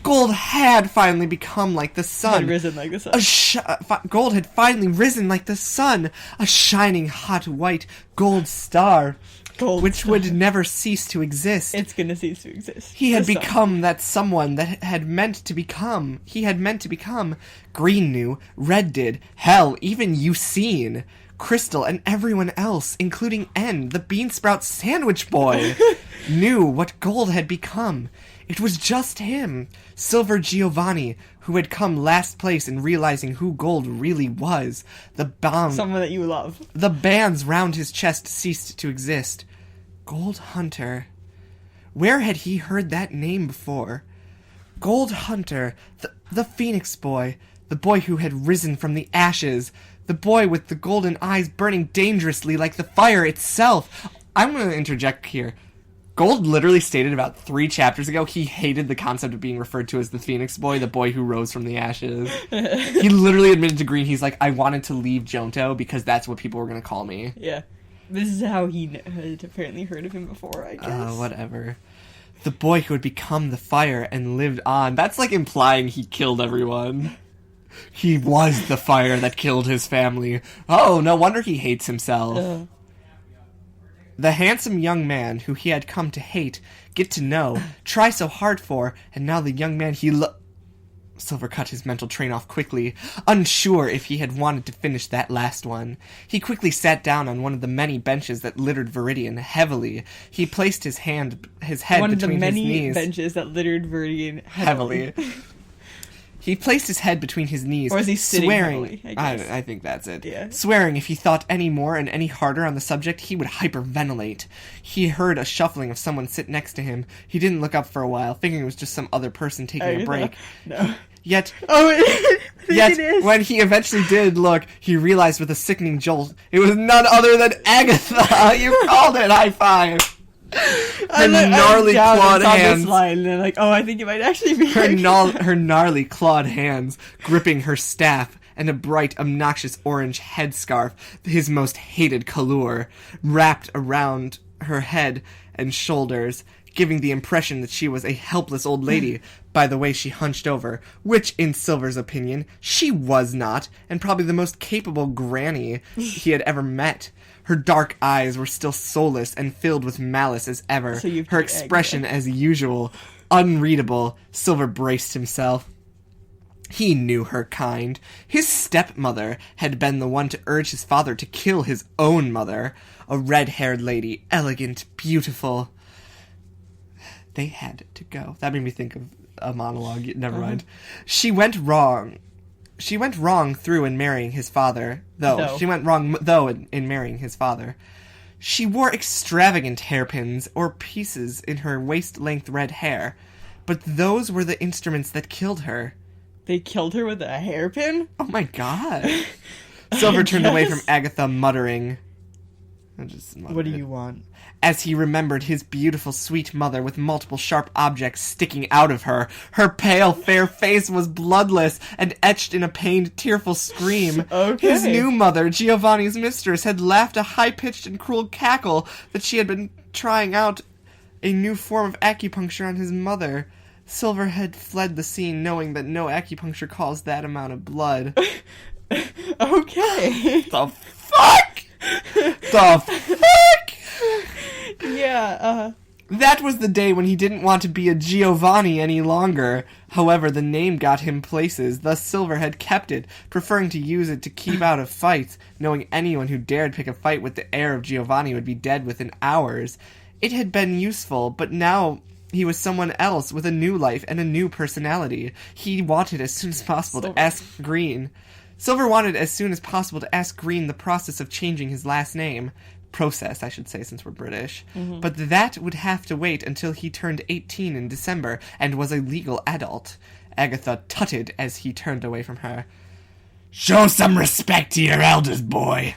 Gold had finally become like the sun. Had risen like the sun. Gold had finally risen like the sun. A shining, hot, white gold star. Which would never cease to exist. It's gonna cease to exist. He had become that someone that had meant to become. He had meant to become. Green knew, Red did, hell, even Eusine, Crystal, and everyone else, including N, the Beansprout Sandwich Boy, knew what Gold had become. It was just him, Silver Giovanni, who had come last place in realizing who Gold really was. Someone that you love. The bands round his chest ceased to exist. Gold Hunter. Where had he heard that name before? Gold Hunter, the Phoenix Boy, the boy who had risen from the ashes, the boy with the golden eyes burning dangerously like the fire itself. I'm going to interject here. Gold literally stated about 3 chapters ago he hated the concept of being referred to as the Phoenix Boy, the boy who rose from the ashes. He literally admitted to Green, he's like, I wanted to leave Jonto because that's what people were going to call me. Yeah. This is how he had apparently heard of him before, I guess. Whatever. The boy who had become the fire and lived on. That's like implying he killed everyone. He was the fire that killed his family. Oh, no wonder he hates himself. The handsome young man who he had come to hate, get to know, try so hard for, and now the young man he Silver cut his mental train off quickly, unsure if he had wanted to finish that last one. He quickly sat down on one of the many benches that littered Viridian heavily. He placed his head between his knees. One of the many benches that littered Viridian heavily. He placed his head between his knees, or is he sitting swearing, heavily, I guess. I think that's it. Yeah. Swearing if he thought any more and any harder on the subject, he would hyperventilate. He heard a shuffling of someone sit next to him. He didn't look up for a while, thinking it was just some other person taking a break. No. Yet, it is. When he eventually did look, he realized with a sickening jolt, it was none other than Agatha! You called it! High five! Her gnarly clawed hands. This line, and they're like, oh, I think it might actually be her gnarly clawed hands gripping her staff and a bright, obnoxious orange headscarf, his most hated color, wrapped around her head and shoulders, giving the impression that she was a helpless old lady by the way she hunched over, which, in Silver's opinion, she was not, and probably the most capable granny he had ever met. Her dark eyes were still soulless and filled with malice as ever. So her expression, as usual, unreadable. Silver braced himself. He knew her kind. His stepmother had been the one to urge his father to kill his own mother. A red-haired lady, elegant, beautiful. They had to go. That made me think of a monologue. Never mind. She went wrong through in marrying his father, She went wrong, in marrying his father. She wore extravagant hairpins or pieces in her waist-length red hair, but those were the instruments that killed her. They killed her with a hairpin? Oh my god. Silver turned away from Agatha, muttering. What do you want? As he remembered his beautiful, sweet mother with multiple sharp objects sticking out of her. Her pale, fair face was bloodless and etched in a pained, tearful scream. Okay. His new mother, Giovanni's mistress, had laughed a high-pitched and cruel cackle that she had been trying out a new form of acupuncture on his mother. Silver had fled the scene knowing that no acupuncture caused that amount of blood. Okay. The fuck? The fuck? Yeah, That was the day when he didn't want to be a Giovanni any longer. However, the name got him places, thus Silver had kept it, preferring to use it to keep out of fights, knowing anyone who dared pick a fight with the heir of Giovanni would be dead within hours. It had been useful, but now he was someone else with a new life and a new personality. He wanted as soon as possible to ask Green. Silver wanted as soon as possible to ask Green the process of changing his last name. process, I should say, since we're British. But that would have to wait until he turned 18 in December and was a legal adult. Agatha tutted as he turned away from her. "Show some respect to your elders, boy,"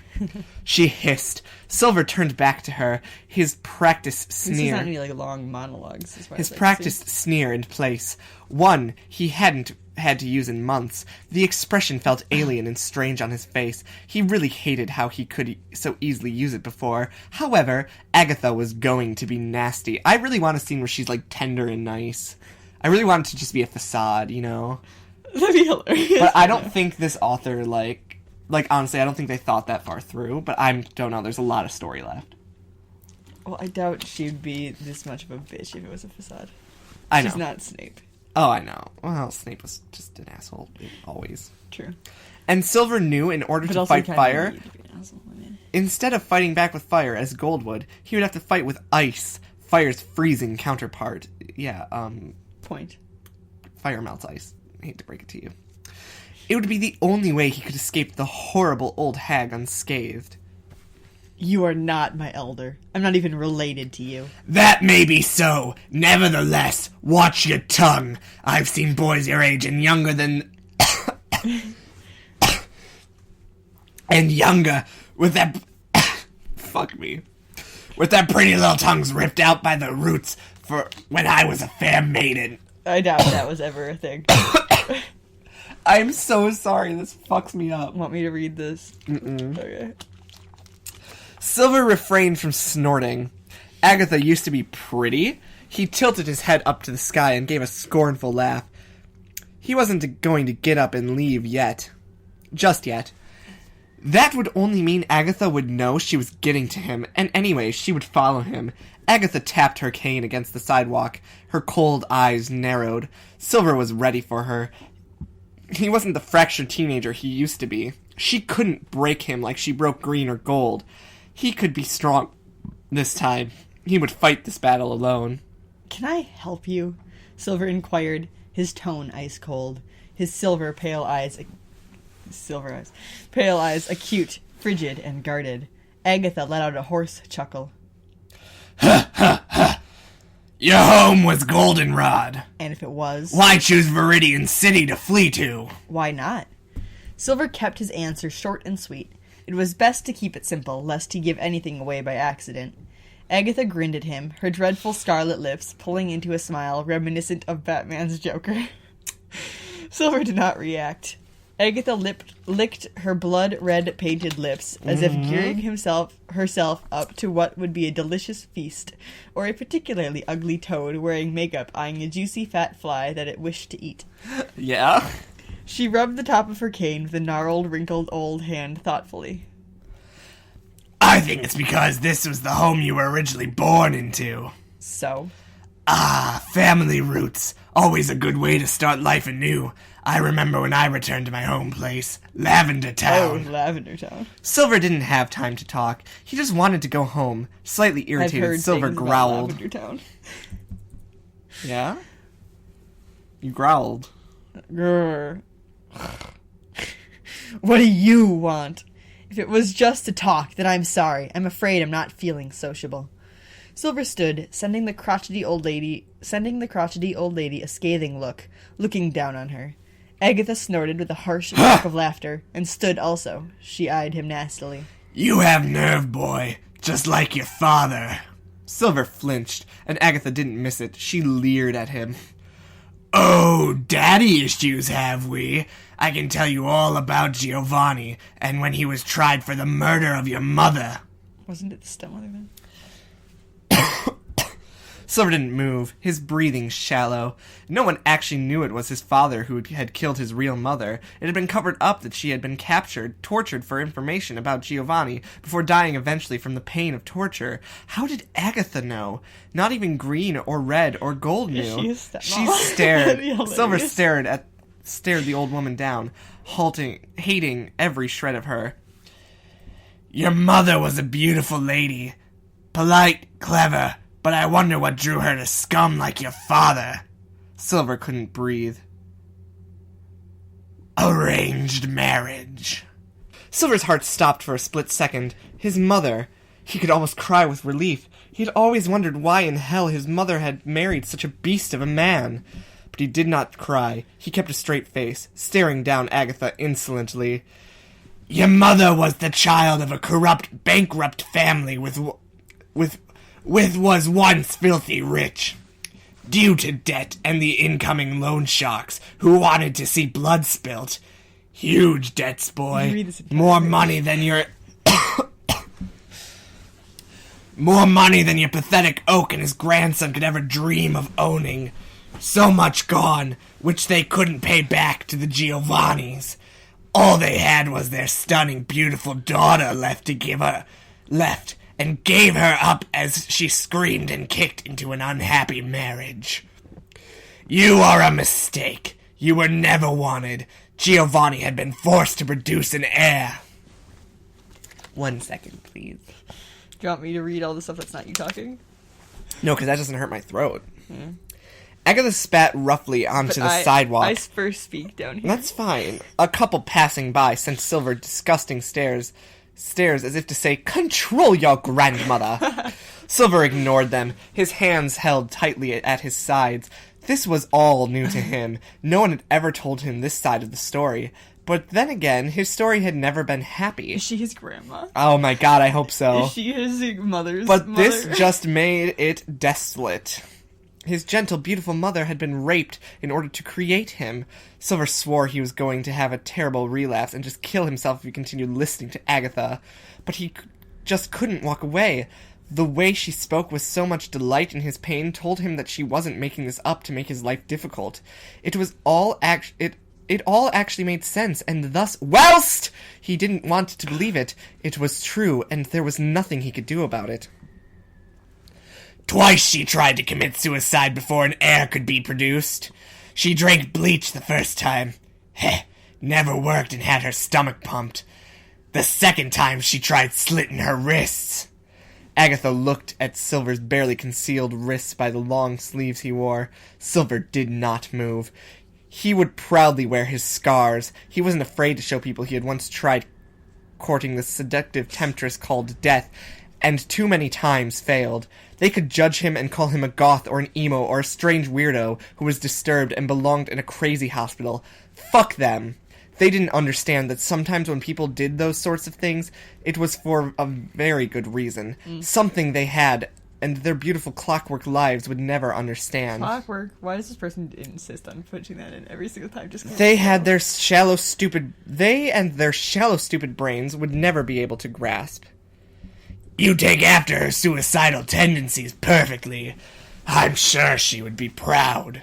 she hissed. Silver turned back to her, his practiced sneer. This is not any, long monologues. His practiced sneer in place. One he hadn't had to use in months. The expression felt alien and strange on his face. He really hated how he could so easily use it before. However, Agatha was going to be nasty. I really want a scene where she's, tender and nice. I really want it to just be a facade, That'd be hilarious. But I don't think this author, honestly, I don't think they thought that far through, but I don't know. There's a lot of story left. Well, I doubt she'd be this much of a bitch if it was a facade. I know. She's not Snape. Oh, I know. Well, Snape was just an asshole, always. True. And Silver knew in order to fight fire, instead of fighting back with fire as Gold would, he would have to fight with ice, fire's freezing counterpart. Yeah, Point. Fire melts ice. I hate to break it to you. It would be the only way he could escape the horrible old hag unscathed. You are not my elder. I'm not even related to you. That may be so. Nevertheless, watch your tongue. I've seen boys your age and younger than... and younger with that... Fuck me. With their pretty little tongues ripped out by the roots for when I was a fair maiden. I doubt that was ever a thing. I'm so sorry. This fucks me up. Want me to read this? Okay. Silver refrained from snorting. Agatha used to be pretty. He tilted his head up to the sky and gave a scornful laugh. He wasn't going to get up and leave yet. Just yet. That would only mean Agatha would know she was getting to him, and anyway, she would follow him. Agatha tapped her cane against the sidewalk. Her cold eyes narrowed. Silver was ready for her. He wasn't the fractured teenager he used to be. She couldn't break him like she broke Green or Gold. He could be strong this time. He would fight this battle alone. Can I help you? Silver inquired, his tone ice cold, his pale eyes acute, frigid, and guarded. Agatha let out a hoarse chuckle. Ha ha ha! Your home was Goldenrod. And if it was? Why choose Viridian City to flee to? Why not? Silver kept his answer short and sweet. It was best to keep it simple, lest he give anything away by accident. Agatha grinned at him, her dreadful scarlet lips pulling into a smile reminiscent of Batman's Joker. Silver did not react. Agatha licked her blood-red painted lips, as if gearing herself up to what would be a delicious feast, or a particularly ugly toad wearing makeup eyeing a juicy fat fly that it wished to eat. Yeah? She rubbed the top of her cane with a gnarled, wrinkled old hand thoughtfully. I think it's because this was the home you were originally born into. So? Ah, family roots. Always a good way to start life anew. I remember when I returned to my home place, Lavender Town. Oh, Lavender Town. Silver didn't have time to talk. He just wanted to go home. Slightly irritated, Silver growled. Lavender Town. Yeah? You growled. Grr. What do you want? If it was just to talk, then I'm sorry. I'm afraid I'm not feeling sociable. Silver stood, sending the crotchety old lady a scathing look, looking down on her. Agatha snorted with a harsh bark of laughter, and stood also. She eyed him nastily. You have nerve, boy, just like your father. Silver flinched, and Agatha didn't miss it. She leered at him. Oh, daddy issues have we? I can tell you all about Giovanni, and when he was tried for the murder of your mother. Wasn't it the stepmother then? Silver didn't move, his breathing shallow. No one actually knew it was his father who had killed his real mother. It had been covered up that she had been captured, tortured for information about Giovanni, before dying eventually from the pain of torture. How did Agatha know? Not even Green or Red or Gold knew. She stared. Silver stared the old woman down, hating every shred of her. Your mother was a beautiful lady. Polite, clever, but I wonder what drew her to scum like your father. Silver couldn't breathe. Arranged marriage. Silver's heart stopped for a split second. His mother. He could almost cry with relief. He had always wondered why in hell his mother had married such a beast of a man. But he did not cry. He kept a straight face, staring down Agatha insolently. Your mother was the child of a corrupt, bankrupt family with was once filthy rich. Due to debt and the incoming loan sharks who wanted to see blood spilt. Huge debts, boy. More money than your... More money than your pathetic Oak and his grandson could ever dream of owning. So much gone, which they couldn't pay back to the Giovannis. All they had was their stunning, beautiful daughter left, and gave her up as she screamed and kicked into an unhappy marriage. You are a mistake. You were never wanted. Giovanni had been forced to produce an heir. 1 second, please. Do you want me to read all the stuff that's not you talking? No, because that doesn't hurt my throat. Agatha spat roughly onto the sidewalk. I first speak down here. That's fine. A couple passing by sent Silver disgusting stares as if to say, "Control your grandmother." Silver ignored them, his hands held tightly at his sides. This was all new to him. No one had ever told him this side of the story. But then again, his story had never been happy. Is she his grandma? Oh my god, I hope so. Is she his mother's But mother? this just made it desolate. His gentle, beautiful mother had been raped in order to create him. Silver swore he was going to have a terrible relapse and just kill himself if he continued listening to Agatha. But he just couldn't walk away. The way she spoke with so much delight in his pain told him that she wasn't making this up to make his life difficult. It all actually made sense, and thus, whilst he didn't want to believe it, it was true, and there was nothing he could do about it. Twice she tried to commit suicide before an heir could be produced. She drank bleach the first time. Never worked and had her stomach pumped. The second time she tried slitting her wrists. Agatha looked at Silver's barely concealed wrists by the long sleeves he wore. Silver did not move. He would proudly wear his scars. He wasn't afraid to show people he had once tried courting the seductive temptress called Death, and too many times failed. They could judge him and call him a goth or an emo or a strange weirdo who was disturbed and belonged in a crazy hospital. Fuck them. They didn't understand that sometimes when people did those sorts of things, it was for a very good reason. Something they had, and their beautiful Clockwork lives would never understand. Clockwork? Why does this person insist on putting that in every single time? They and their shallow, stupid brains would never be able to grasp. You take after her suicidal tendencies perfectly. I'm sure she would be proud.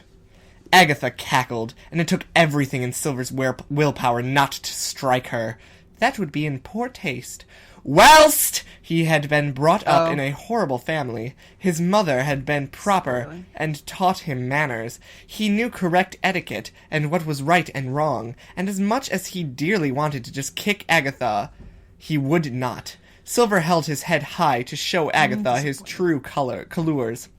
Agatha cackled, and it took everything in Silver's willpower not to strike her. That would be in poor taste. Whilst he had been brought up in a horrible family, his mother had been proper and taught him manners. He knew correct etiquette and what was right and wrong, and as much as he dearly wanted to just kick Agatha, he would not. Silver held his head high to show Agatha his true colors.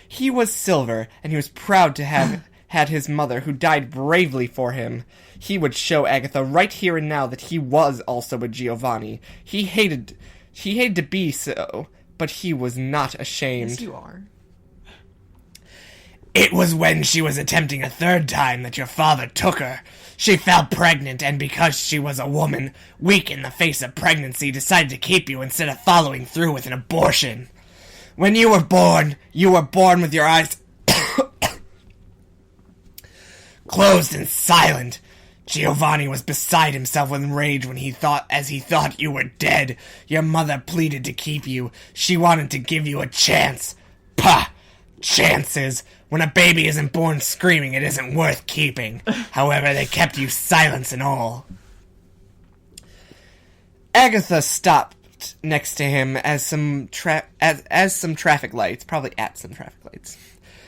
He was Silver, and he was proud to have had his mother, who died bravely for him. He would show Agatha right here and now that he was also a Giovanni. He hated to be so, but he was not ashamed. Yes, you are. It was when she was attempting a third time that your father took her. She fell pregnant, and because she was a woman, weak in the face of pregnancy, decided to keep you instead of following through with an abortion. When you were born with your eyes closed and silent. Giovanni was beside himself with rage when he thought you were dead. Your mother pleaded to keep you. She wanted to give you a chance. Pah! Chances. When a baby isn't born screaming, it isn't worth keeping. However, they kept you silence and all. Agatha stopped next to him as some traffic lights, probably at some traffic lights.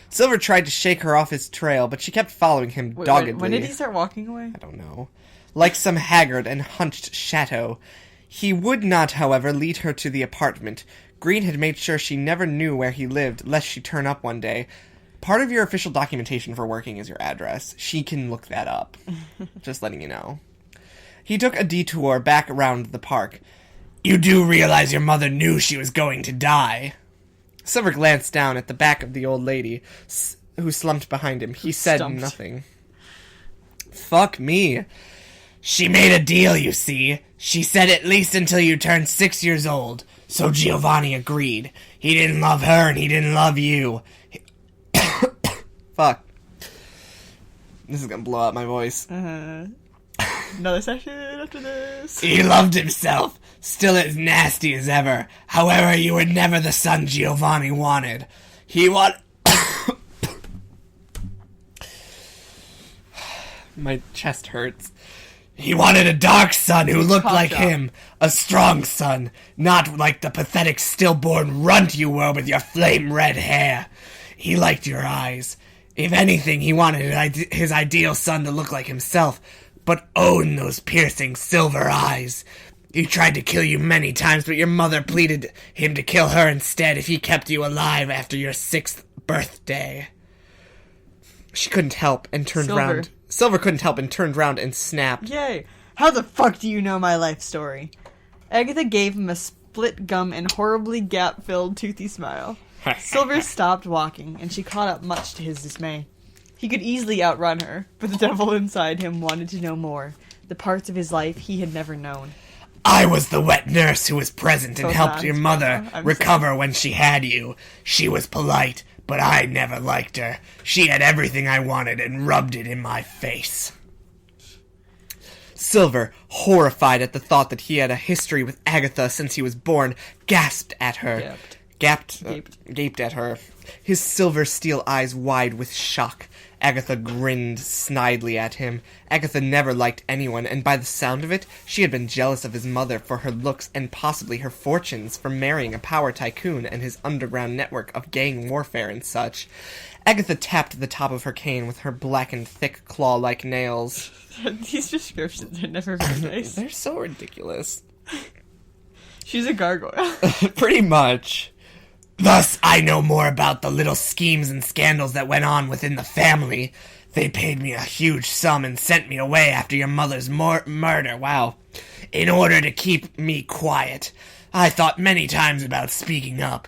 Silver tried to shake her off his trail, but she kept following him doggedly. When did he start walking away? I don't know. Like some haggard and hunched chateau. He would not, however, lead her to the apartment. Green had made sure she never knew where he lived, lest she turn up one day. Part of your official documentation for working is your address. She can look that up. Just letting you know. He took a detour back around the park. You do realize your mother knew she was going to die. Silver glanced down at the back of the old lady, who slumped behind him. He said nothing. Fuck me. She made a deal, you see. She said at least until you turned 6 years old. So Giovanni agreed. He didn't love her and he didn't love you. Fuck. This is gonna blow out my voice. Another session after this. He loved himself. Still as nasty as ever. However, you were never the son Giovanni wanted. My chest hurts. He wanted a dark son who looked like him. A strong son. Not like the pathetic stillborn runt you were with your flame red hair. He liked your eyes. If anything, he wanted his ideal son to look like himself, but own those piercing silver eyes. He tried to kill you many times, but your mother pleaded him to kill her instead if he kept you alive after your 6th birthday. She couldn't help and turned round. Silver couldn't help and turned round and snapped. Yay! How the fuck do you know my life story? Agatha gave him a split gum and horribly gap-filled toothy smile. Silver stopped walking, and she caught up much to his dismay. He could easily outrun her, but the devil inside him wanted to know more, the parts of his life he had never known. I was the wet nurse who was present and helped your mother recover when she had you. She was polite, but I never liked her. She had everything I wanted and rubbed it in my face. Silver, horrified at the thought that he had a history with Agatha since he was born, gasped at her. Gaped at her, his silver steel eyes wide with shock. Agatha grinned snidely at him. Agatha never liked anyone, and by the sound of it, she had been jealous of his mother for her looks and possibly her fortunes for marrying a power tycoon and his underground network of gang warfare and such. Agatha tapped the top of her cane with her black and thick claw-like nails. These descriptions are never very nice. They're so ridiculous. She's a gargoyle. Pretty much. Thus, I know more about the little schemes and scandals that went on within the family. They paid me a huge sum and sent me away after your mother's murder. Wow. In order to keep me quiet. I thought many times about speaking up.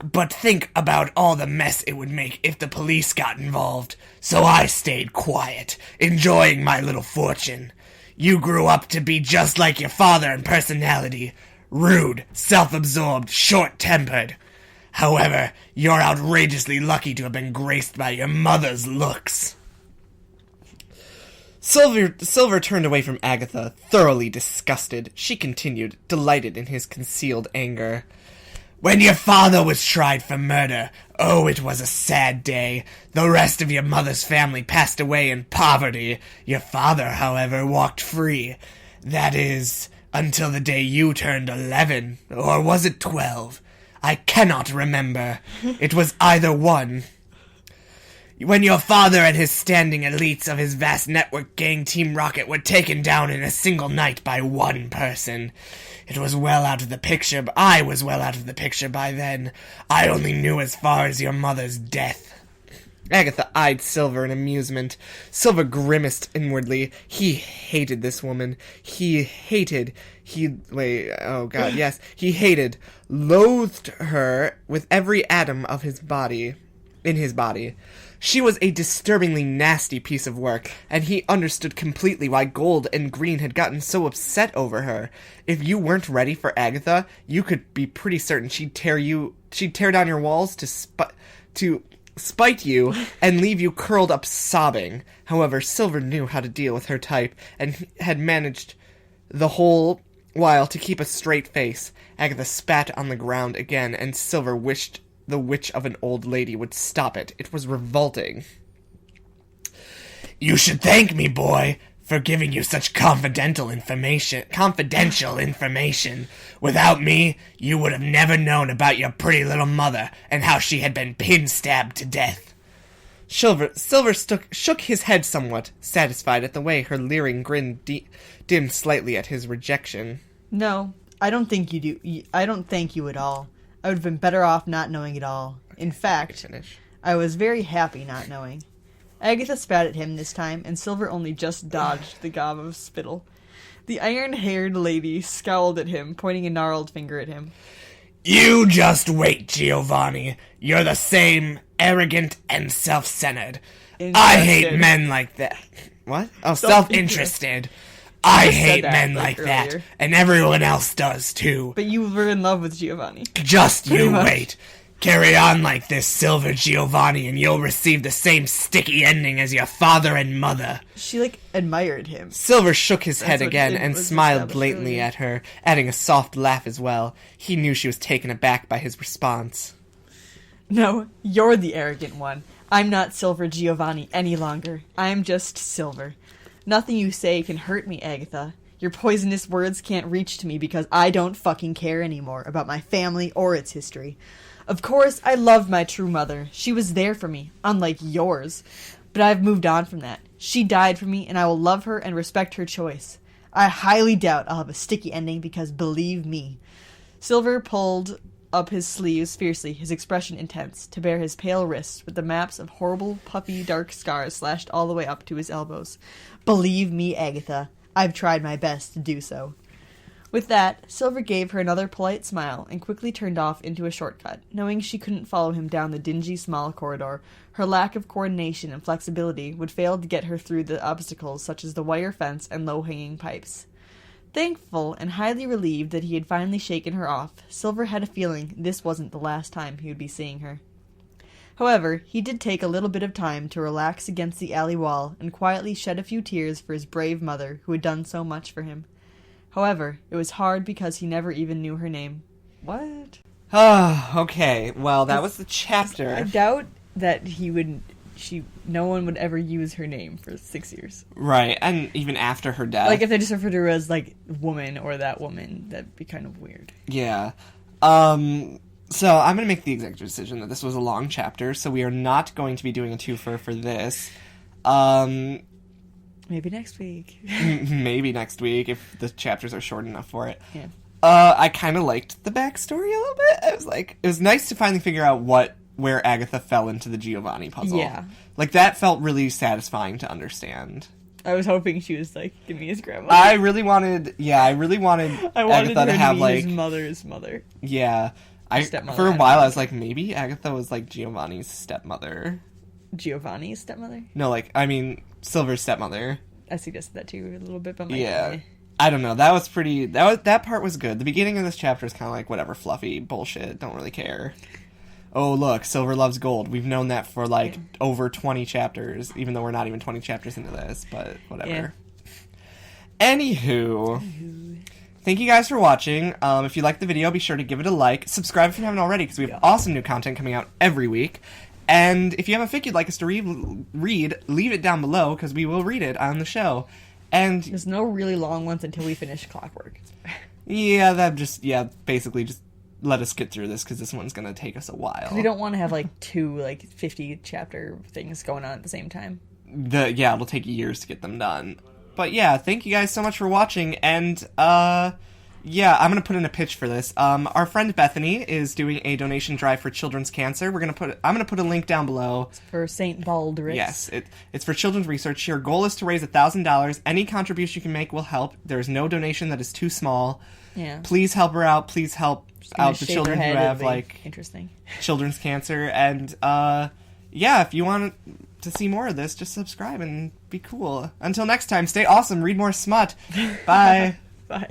But think about all the mess it would make if the police got involved. So I stayed quiet, enjoying my little fortune. You grew up to be just like your father in personality. Rude, self-absorbed, short-tempered. However, you're outrageously lucky to have been graced by your mother's looks. Silver turned away from Agatha, thoroughly disgusted. She continued, delighted in his concealed anger. When your father was tried for murder, oh, it was a sad day. The rest of your mother's family passed away in poverty. Your father, however, walked free. That is, until the day you turned 11, or was it 12? I cannot remember. It was either one. When your father and his standing elites of his vast network gang Team Rocket were taken down in a single night by one person. It was well out of the picture, but I was well out of the picture by then. I only knew as far as your mother's death. Agatha eyed Silver in amusement. Silver grimaced inwardly. He hated this woman. He hated, loathed her with every atom of his body, in his body. She was a disturbingly nasty piece of work, and he understood completely why Gold and Green had gotten so upset over her. If you weren't ready for Agatha, you could be pretty certain she'd tear down your walls to spite you and leave you curled up sobbing. However, Silver knew how to deal with her type, and had managed the whole while to keep a straight face. Agatha spat on the ground again, and Silver wished the witch of an old lady would stop it. It was revolting. You should thank me, boy, for giving you such confidential information. Without me, you would have never known about your pretty little mother and how she had been pin-stabbed to death. Silver shook his head somewhat, satisfied at the way her leering grin dimmed slightly at his rejection. No, I don't think you do. I don't thank you at all. I would have been better off not knowing it all. In fact, I was very happy not knowing. Agatha spat at him this time, and Silver only just dodged the gob of spittle. The iron-haired lady scowled at him, pointing a gnarled finger at him. You just wait, Giovanni. You're the same, arrogant and self-centered. I hate men like that. What? Oh, self-interested. I hate men like that, and everyone else does too. But you were in love with Giovanni. Just you wait. Carry on like this, Silver Giovanni, and you'll receive the same sticky ending as your father and mother. She, admired him. Silver shook his head again and smiled blatantly at her, adding a soft laugh as well. He knew she was taken aback by his response. No, you're the arrogant one. I'm not Silver Giovanni any longer. I'm just Silver. Nothing you say can hurt me, Agatha. Your poisonous words can't reach to me because I don't fucking care anymore about my family or its history. Of course, I loved my true mother. She was there for me, unlike yours. But I've moved on from that. She died for me, and I will love her and respect her choice. I highly doubt I'll have a sticky ending because, believe me. Silver pulled up his sleeves fiercely, his expression intense, to bare his pale wrists with the maps of horrible, puffy, dark scars slashed all the way up to his elbows. Believe me, Agatha, I've tried my best to do so. With that, Silver gave her another polite smile and quickly turned off into a shortcut, knowing she couldn't follow him down the dingy small corridor. Her lack of coordination and flexibility would fail to get her through the obstacles such as the wire fence and low-hanging pipes. Thankful and highly relieved that he had finally shaken her off, Silver had a feeling this wasn't the last time he would be seeing her. However, he did take a little bit of time to relax against the alley wall and quietly shed a few tears for his brave mother who had done so much for him. However, it was hard because he never even knew her name. What? Okay, well, that was the chapter. I doubt that no one would ever use her name for 6 years. Right, and even after her death. If they just referred to her as, woman or that woman, that'd be kind of weird. Yeah. So I'm going to make the executive decision that this was a long chapter, so we are not going to be doing a twofer for this. Maybe next week. Maybe next week, if the chapters are short enough for it. Yeah. I kind of liked the backstory a little bit. It was nice to finally figure out where Agatha fell into the Giovanni puzzle. Yeah. That felt really satisfying to understand. I was hoping she was give me his grandma. I really wanted Agatha to have his mother's mother. Yeah. For a while I was maybe Agatha was Giovanni's stepmother. Giovanni's stepmother? No, Silver's stepmother. I suggested that too a little bit, but yeah. I don't know. That was pretty. That part was good. The beginning of this chapter is kind of whatever, fluffy bullshit. Don't really care. Oh, look, Silver loves gold. We've known that for over 20 chapters, even though we're not even 20 chapters into this, but whatever. Yeah. Anywho, thank you guys for watching. If you liked the video, be sure to give it a like. Subscribe if you haven't already, because we have awesome new content coming out every week. And if you have a fic you'd like us to read, leave it down below, because we will read it on the show. And there's no really long ones until we finish Clockwork. Yeah, basically just let us get through this, because this one's going to take us a while. We don't want to have, two, 50-chapter things going on at the same time. It'll take years to get them done. But yeah, thank you guys so much for watching, and, I'm going to put in a pitch for this. Our friend Bethany is doing a donation drive for children's cancer. I'm going to put a link down below. It's for St. Baldrick's. Yes, it's for children's research. Her goal is to raise $1,000. Any contribution you can make will help. There's no donation that is too small. Yeah. Please help her out. Please help out the children who have interesting children's cancer. And if you want to see more of this, just subscribe and be cool. Until next time, stay awesome. Read more smut. Bye.